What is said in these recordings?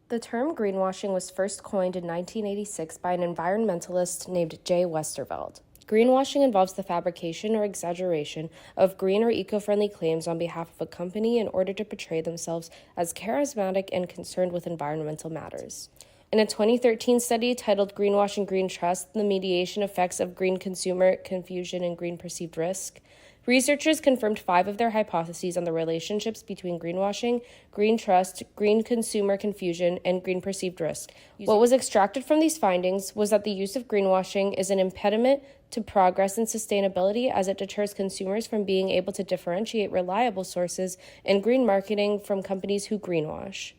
The term greenwashing was first coined in 1986 by an environmentalist named Jay Westerveld. Greenwashing involves the fabrication or exaggeration of green or eco-friendly claims on behalf of a company in order to portray themselves as charismatic and concerned with environmental matters. In a 2013 study titled Greenwashing, Green Trust, the Mediation Effects of Green Consumer Confusion and Green Perceived Risk, researchers confirmed 5 of their hypotheses on the relationships between greenwashing, green trust, green consumer confusion, and green perceived risk. What was extracted from these findings was that the use of greenwashing is an impediment to progress and sustainability as it deters consumers from being able to differentiate reliable sources in green marketing from companies who greenwash.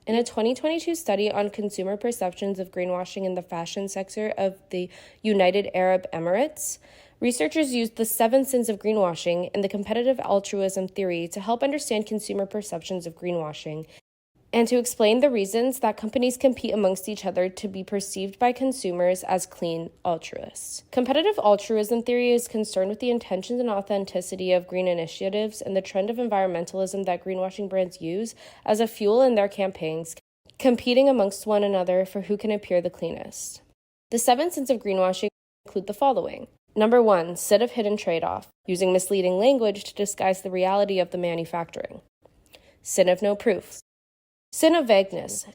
In a 2022 study on consumer perceptions of greenwashing in the fashion sector of the United Arab Emirates, researchers used the 7 sins of greenwashing and the competitive altruism theory to help understand consumer perceptions of greenwashing and to explain the reasons that companies compete amongst each other to be perceived by consumers as clean altruists. Competitive altruism theory is concerned with the intentions and authenticity of green initiatives and the trend of environmentalism that greenwashing brands use as a fuel in their campaigns, competing amongst one another for who can appear the cleanest. The 7 sins of greenwashing include the following. Number 1, sin of hidden trade-off, using misleading language to disguise the reality of the manufacturing. Sin of no proof. Sin of vagueness.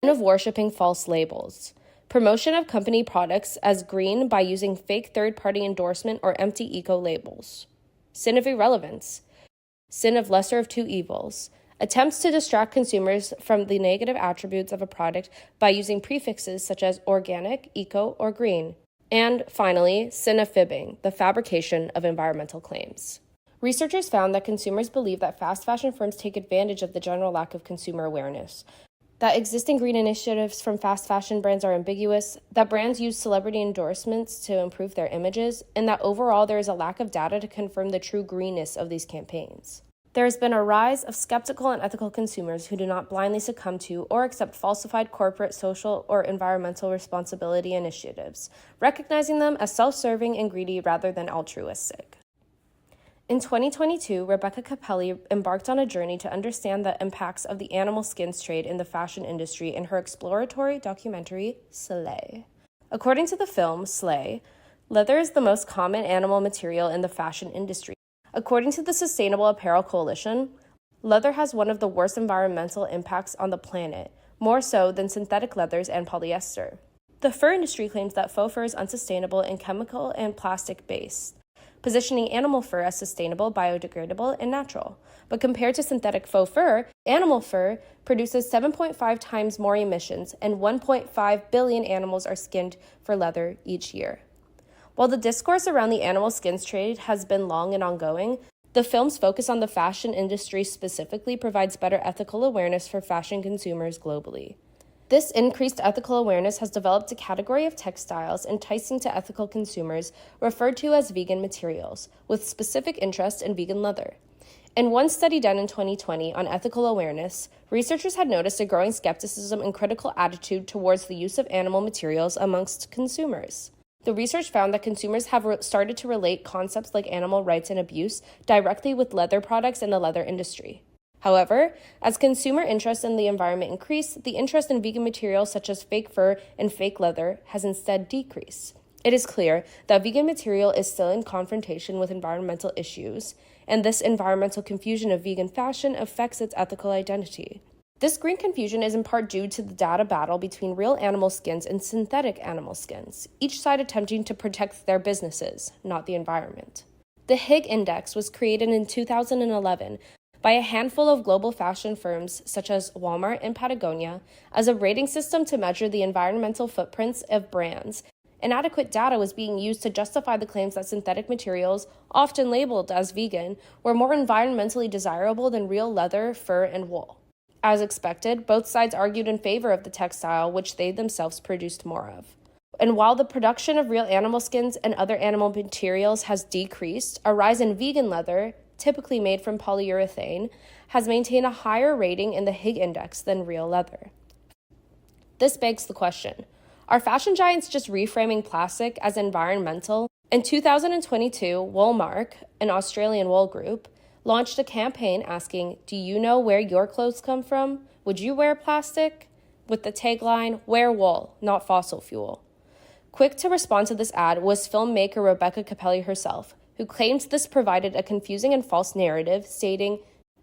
Sin of worshipping false labels. Promotion of company products as green by using fake third-party endorsement or empty eco-labels. Sin of irrelevance. Sin of lesser of two evils. Attempts to distract consumers from the negative attributes of a product by using prefixes such as organic, eco, or green. And finally, sin of fibbing, the fabrication of environmental claims. Researchers found that consumers believe that fast fashion firms take advantage of the general lack of consumer awareness, that existing green initiatives from fast fashion brands are ambiguous, that brands use celebrity endorsements to improve their images, and that overall there is a lack of data to confirm the true greenness of these campaigns. There has been a rise of skeptical and ethical consumers who do not blindly succumb to or accept falsified corporate, social, or environmental responsibility initiatives, recognizing them as self-serving and greedy rather than altruistic. In 2022, Rebecca Capelli embarked on a journey to understand the impacts of the animal skins trade in the fashion industry in her exploratory documentary, Slay. According to the film, Slay, leather is the most common animal material in the fashion industry. According to the Sustainable Apparel Coalition, leather has one of the worst environmental impacts on the planet, more so than synthetic leathers and polyester. The fur industry claims that faux fur is unsustainable and chemical and plastic-based, positioning animal fur as sustainable, biodegradable, and natural. But compared to synthetic faux fur, animal fur produces 7.5 times more emissions, and 1.5 billion animals are skinned for leather each year. While the discourse around the animal skins trade has been long and ongoing, the film's focus on the fashion industry specifically provides better ethical awareness for fashion consumers globally. This increased ethical awareness has developed a category of textiles enticing to ethical consumers referred to as vegan materials, with specific interest in vegan leather. In one study done in 2020 on ethical awareness, researchers had noticed a growing skepticism and critical attitude towards the use of animal materials amongst consumers. The research found that consumers have started to relate concepts like animal rights and abuse directly with leather products in the leather industry. However, as consumer interest in the environment increased, the interest in vegan materials such as fake fur and fake leather has instead decreased. It is clear that vegan material is still in confrontation with environmental issues, and this environmental confusion of vegan fashion affects its ethical identity. This green confusion is in part due to the data battle between real animal skins and synthetic animal skins, each side attempting to protect their businesses, not the environment. The Higg Index was created in 2011 by a handful of global fashion firms such as Walmart and Patagonia as a rating system to measure the environmental footprints of brands. Inadequate data was being used to justify the claims that synthetic materials, often labeled as vegan, were more environmentally desirable than real leather, fur, and wool. As expected, both sides argued in favor of the textile, which they themselves produced more of. And while the production of real animal skins and other animal materials has decreased, a rise in vegan leather, typically made from polyurethane, has maintained a higher rating in the Higg Index than real leather. This begs the question, are fashion giants just reframing plastic as environmental? In 2022, Woolmark, an Australian wool group, launched a campaign asking, "Do you know where your clothes come from? Would you wear plastic?" with the tagline, "Wear wool, not fossil fuel." Quick to respond to this ad was filmmaker Rebecca Capelli herself, who claimed this provided a confusing and false narrative, stating,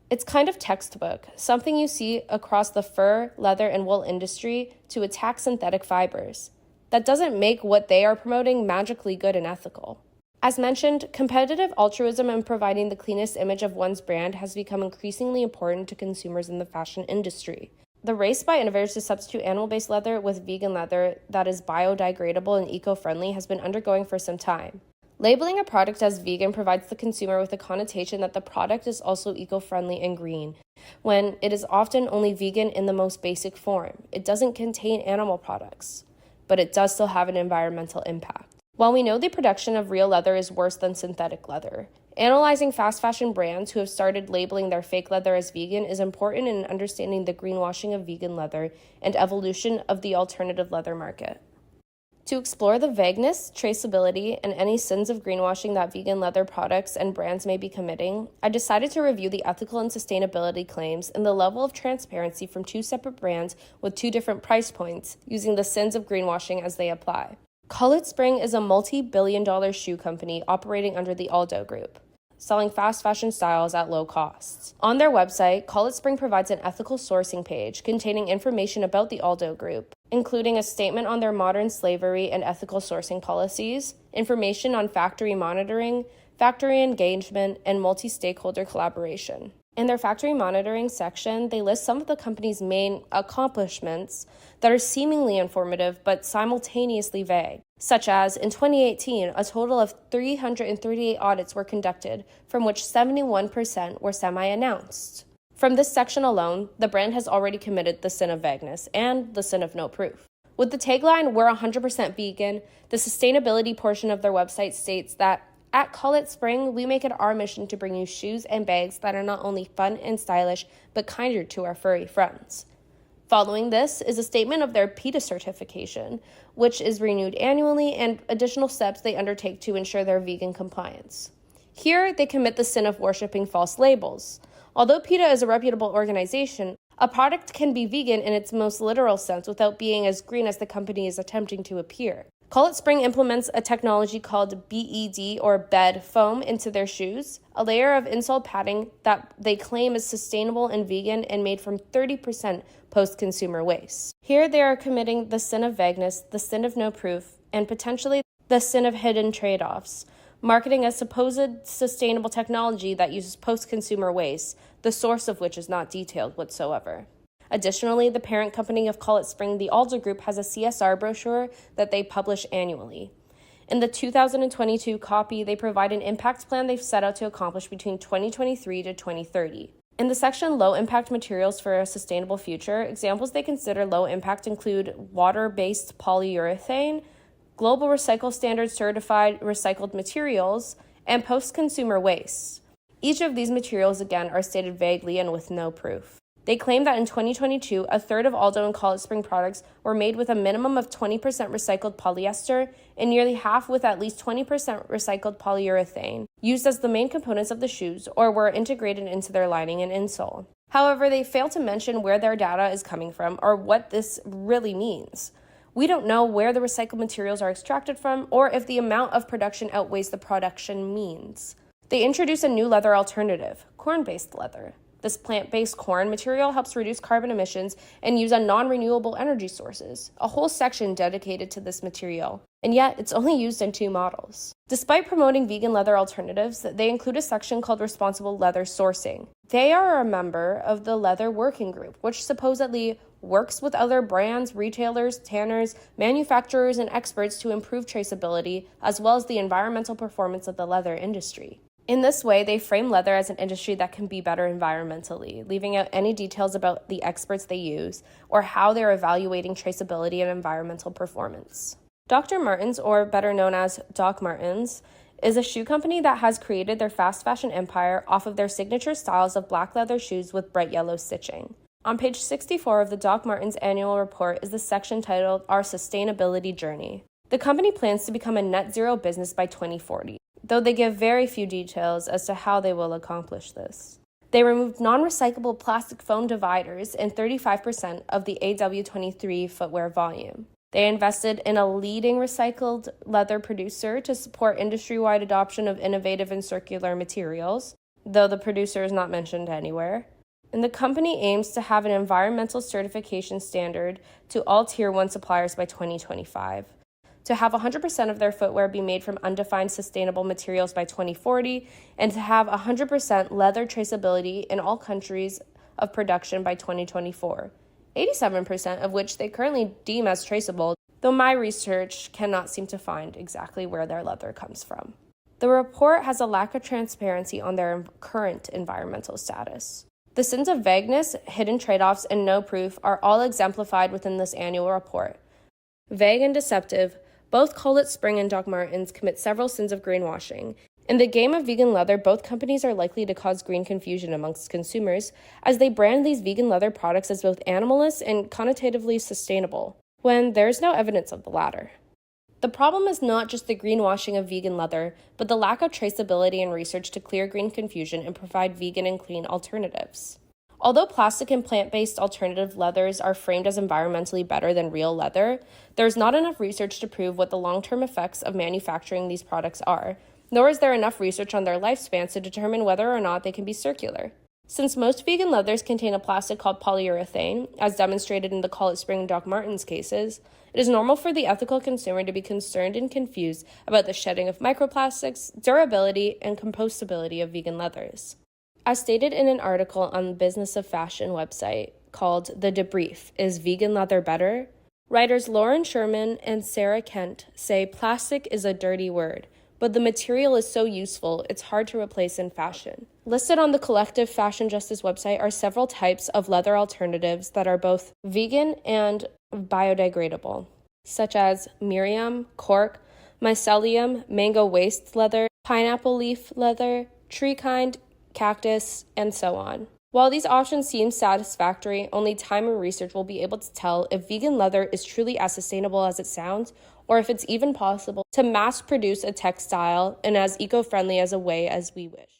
"It's kind of textbook, something you see across the fur, leather, and wool industry to attack synthetic fibers. That doesn't make what they are promoting magically good and ethical." As mentioned, competitive altruism and providing the cleanest image of one's brand has become increasingly important to consumers in the fashion industry. The race by innovators to substitute animal-based leather with vegan leather that is biodegradable and eco-friendly has been undergoing for some time. Labeling a product as vegan provides the consumer with a connotation that the product is also eco-friendly and green, when it is often only vegan in the most basic form. It doesn't contain animal products, but it does still have an environmental impact. While we know the production of real leather is worse than synthetic leather, analyzing fast fashion brands who have started labeling their fake leather as vegan is important in understanding the greenwashing of vegan leather and evolution of the alternative leather market. To explore the vagueness, traceability, and any sins of greenwashing that vegan leather products and brands may be committing, I decided to review the ethical and sustainability claims and the level of transparency from two separate brands with two different price points, using the sins of greenwashing as they apply. Call It Spring is a multi-billion-dollar shoe company operating under the Aldo Group, selling fast fashion styles at low costs. On their website, Call It Spring provides an ethical sourcing page containing information about the Aldo Group, including a statement on their modern slavery and ethical sourcing policies, information on factory monitoring, factory engagement, and multi-stakeholder collaboration. In their factory monitoring section, they list some of the company's main accomplishments that are seemingly informative but simultaneously vague, such as, in 2018, a total of 338 audits were conducted, from which 71% were semi-announced. From this section alone, the brand has already committed the sin of vagueness and the sin of no proof. With the tagline, "We're 100% vegan," the sustainability portion of their website states that, "At Call It Spring, we make it our mission to bring you shoes and bags that are not only fun and stylish, but kinder to our furry friends." Following this is a statement of their PETA certification, which is renewed annually, and additional steps they undertake to ensure their vegan compliance. Here, they commit the sin of worshiping false labels. Although PETA is a reputable organization, a product can be vegan in its most literal sense without being as green as the company is attempting to appear. Call It Spring implements a technology called BED or bed foam into their shoes, a layer of insole padding that they claim is sustainable and vegan and made from 30% post-consumer waste. Here they are committing the sin of vagueness, the sin of no proof, and potentially the sin of hidden trade-offs, marketing a supposed sustainable technology that uses post-consumer waste, the source of which is not detailed whatsoever. Additionally, the parent company of Call It Spring, the Aldo Group, has a CSR brochure that they publish annually. In the 2022 copy, they provide an impact plan they've set out to accomplish between 2023 to 2030. In the section Low Impact Materials for a Sustainable Future, examples they consider low impact include water-based polyurethane, Global Recycle Standards certified recycled materials, and post-consumer waste. Each of these materials, again, are stated vaguely and with no proof. They claim that in 2022, a third of Aldo and Call It Spring products were made with a minimum of 20% recycled polyester and nearly half with at least 20% recycled polyurethane, used as the main components of the shoes or were integrated into their lining and insole. However, they fail to mention where their data is coming from or what this really means. We don't know where the recycled materials are extracted from or if the amount of production outweighs the production means. They introduce a new leather alternative, corn-based leather. This plant-based corn material helps reduce carbon emissions and use on non-renewable energy sources, a whole section dedicated to this material, and yet it's only used in 2 models. Despite promoting vegan leather alternatives, they include a section called Responsible Leather Sourcing. They are a member of the Leather Working Group, which supposedly works with other brands, retailers, tanners, manufacturers, and experts to improve traceability, as well as the environmental performance of the leather industry. In this way, they frame leather as an industry that can be better environmentally, leaving out any details about the experts they use or how they're evaluating traceability and environmental performance. Dr. Martens, or better known as Doc Martens, is a shoe company that has created their fast fashion empire off of their signature styles of black leather shoes with bright yellow stitching. On page 64 of the Doc Martens annual report is the section titled Our Sustainability Journey. The company plans to become a net zero business by 2040. Though they give very few details as to how they will accomplish this. They removed non-recyclable plastic foam dividers in 35% of the AW23 footwear volume. They invested in a leading recycled leather producer to support industry-wide adoption of innovative and circular materials, though the producer is not mentioned anywhere. And the company aims to have an environmental certification standard to all Tier 1 suppliers by 2025, to have 100% of their footwear be made from undefined sustainable materials by 2040, and to have 100% leather traceability in all countries of production by 2024. 87% of which they currently deem as traceable, though my research cannot seem to find exactly where their leather comes from. The report has a lack of transparency on their current environmental status. The sins of vagueness, hidden trade-offs, and no proof are all exemplified within this annual report. Vague and deceptive, both Collett Spring and Doc Martens commit several sins of greenwashing. In the game of vegan leather, both companies are likely to cause green confusion amongst consumers, as they brand these vegan leather products as both animalist and connotatively sustainable, when there's no evidence of the latter. The problem is not just the greenwashing of vegan leather, but the lack of traceability and research to clear green confusion and provide vegan and clean alternatives. Although plastic and plant-based alternative leathers are framed as environmentally better than real leather, there's not enough research to prove what the long-term effects of manufacturing these products are, nor is there enough research on their lifespans to determine whether or not they can be circular. Since most vegan leathers contain a plastic called polyurethane, as demonstrated in the Collett Spring and Doc Martens cases, it is normal for the ethical consumer to be concerned and confused about the shedding of microplastics, durability, and compostability of vegan leathers. As stated in an article on the Business of Fashion website called The Debrief, Is Vegan Leather Better?, writers Lauren Sherman and Sarah Kent say plastic is a dirty word, but the material is so useful it's hard to replace in fashion. Listed on the Collective Fashion Justice website are several types of leather alternatives that are both vegan and biodegradable, such as miriam, cork, mycelium, mango waste leather, pineapple leaf leather, tree kind, cactus, and so on. While these options seem satisfactory, only time and research will be able to tell if vegan leather is truly as sustainable as it sounds, or if it's even possible to mass produce a textile and as eco-friendly as a way as we wish.